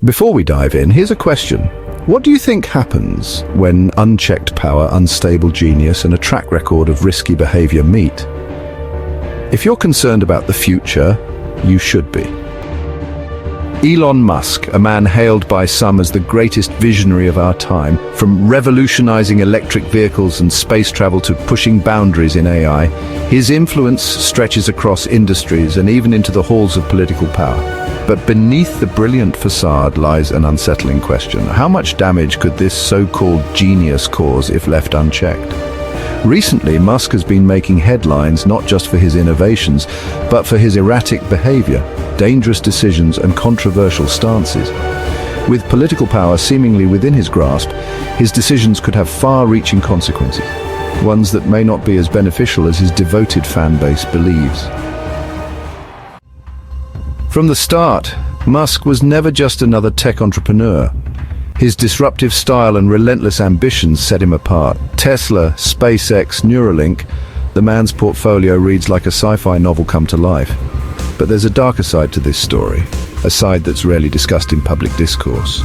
Before we dive in, here's a question. What do you think happens when unchecked power, unstable genius, and a track record of risky behavior meet? If you're concerned about the future, you should be. Elon Musk, a man hailed by some as the greatest visionary of our time, from revolutionizing electric vehicles and space travel to pushing boundaries in AI, his influence stretches across industries and even into the halls of political power. But beneath the brilliant facade lies an unsettling question. How much damage could this so-called genius cause if left unchecked? Recently, Musk has been making headlines not just for his innovations, but for his erratic behavior, dangerous decisions, and controversial stances. With political power seemingly within his grasp, his decisions could have far-reaching consequences, ones that may not be as beneficial as his devoted fan base believes. From the start, Musk was never just another tech entrepreneur. His disruptive style and relentless ambitions set him apart. Tesla, SpaceX, Neuralink, the man's portfolio reads like a sci-fi novel come to life. But there's a darker side to this story, a side that's rarely discussed in public discourse.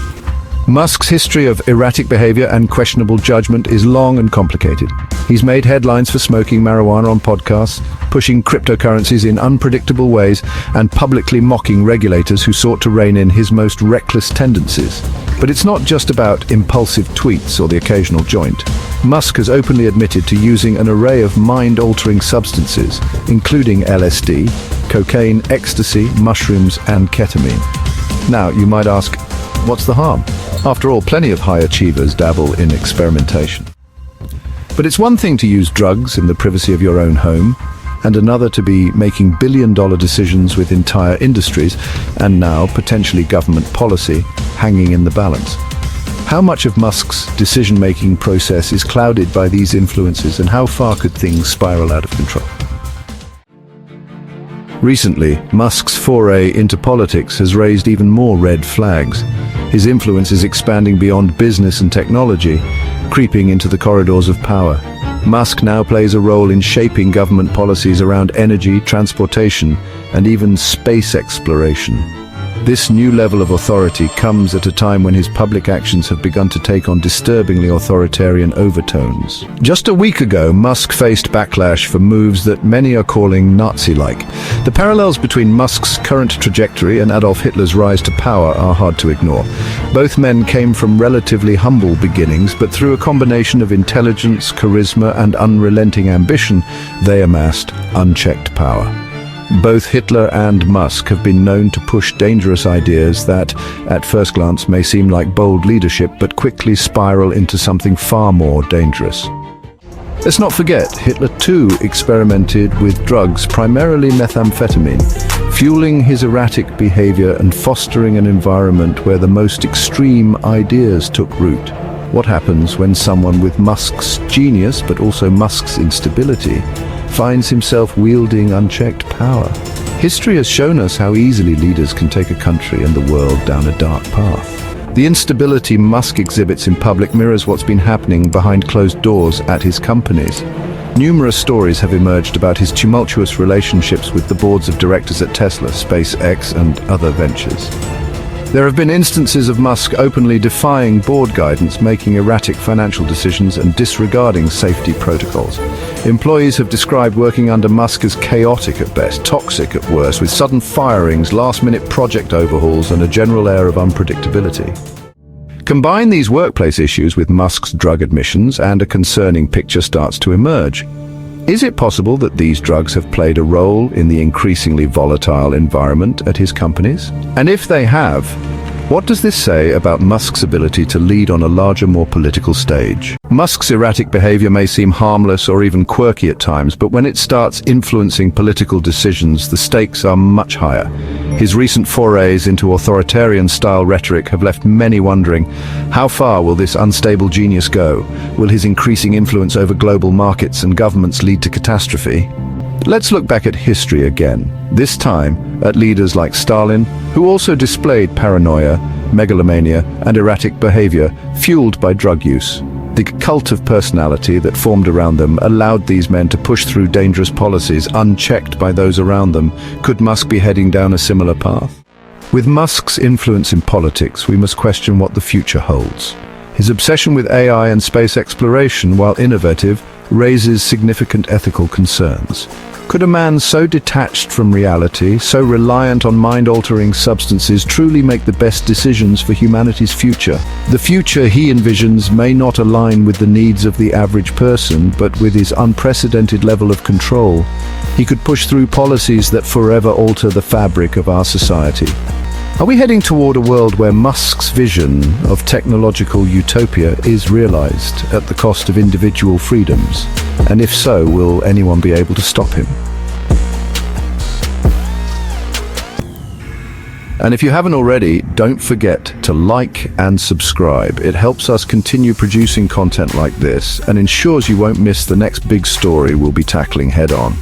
Musk's history of erratic behavior and questionable judgment is long and complicated. He's made headlines for smoking marijuana on podcasts, pushing cryptocurrencies in unpredictable ways, and publicly mocking regulators who sought to rein in his most reckless tendencies. But it's not just about impulsive tweets or the occasional joint. Musk has openly admitted to using an array of mind-altering substances, including LSD, cocaine, ecstasy, mushrooms, and ketamine. Now, you might ask, what's the harm? After all, plenty of high achievers dabble in experimentation. But it's one thing to use drugs in the privacy of your own home, and another to be making billion-dollar decisions with entire industries, and now potentially government policy, hanging in the balance. How much of Musk's decision-making process is clouded by these influences, and how far could things spiral out of control? Recently, Musk's foray into politics has raised even more red flags. His influence is expanding beyond business and technology, creeping into the corridors of power. Musk now plays a role in shaping government policies around energy, transportation, and even space exploration. This new level of authority comes at a time when his public actions have begun to take on disturbingly authoritarian overtones. Just a week ago, Musk faced backlash for moves that many are calling Nazi-like. The parallels between Musk's current trajectory and Adolf Hitler's rise to power are hard to ignore. Both men came from relatively humble beginnings, but through a combination of intelligence, charisma, and unrelenting ambition, they amassed unchecked power. Both Hitler and Musk have been known to push dangerous ideas that, at first glance, may seem like bold leadership, but quickly spiral into something far more dangerous. Let's not forget, Hitler too experimented with drugs, primarily methamphetamine, fueling his erratic behavior and fostering an environment where the most extreme ideas took root. What happens when someone with Musk's genius, but also Musk's instability, finds himself wielding unchecked power? History has shown us how easily leaders can take a country and the world down a dark path. The instability Musk exhibits in public mirrors what's been happening behind closed doors at his companies. Numerous stories have emerged about his tumultuous relationships with the boards of directors at Tesla, SpaceX, and other ventures. There have been instances of Musk openly defying board guidance, making erratic financial decisions, and disregarding safety protocols. Employees have described working under Musk as chaotic at best, toxic at worst, with sudden firings, last-minute project overhauls, and a general air of unpredictability. Combine these workplace issues with Musk's drug admissions, and a concerning picture starts to emerge. Is it possible that these drugs have played a role in the increasingly volatile environment at his companies? And if they have, what does this say about Musk's ability to lead on a larger, more political stage? Musk's erratic behavior may seem harmless or even quirky at times, but when it starts influencing political decisions, the stakes are much higher. His recent forays into authoritarian-style rhetoric have left many wondering, how far will this unstable genius go? Will his increasing influence over global markets and governments lead to catastrophe? Let's look back at history again, this time at leaders like Stalin, who also displayed paranoia, megalomania, and erratic behavior fueled by drug use. The cult of personality that formed around them allowed these men to push through dangerous policies unchecked by those around them. Could Musk be heading down a similar path? With Musk's influence in politics, we must question what the future holds. His obsession with AI and space exploration, while innovative, raises significant ethical concerns. Could a man so detached from reality, so reliant on mind-altering substances, truly make the best decisions for humanity's future? The future he envisions may not align with the needs of the average person, but with his unprecedented level of control, he could push through policies that forever alter the fabric of our society. Are we heading toward a world where Musk's vision of technological utopia is realized at the cost of individual freedoms? And if so, will anyone be able to stop him? And if you haven't already, don't forget to like and subscribe. It helps us continue producing content like this and ensures you won't miss the next big story we'll be tackling head-on.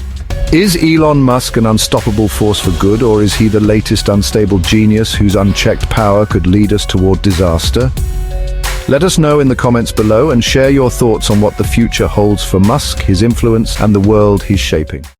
Is Elon Musk an unstoppable force for good, or is he the latest unstable genius whose unchecked power could lead us toward disaster? Let us know in the comments below and share your thoughts on what the future holds for Musk, his influence, and the world he's shaping.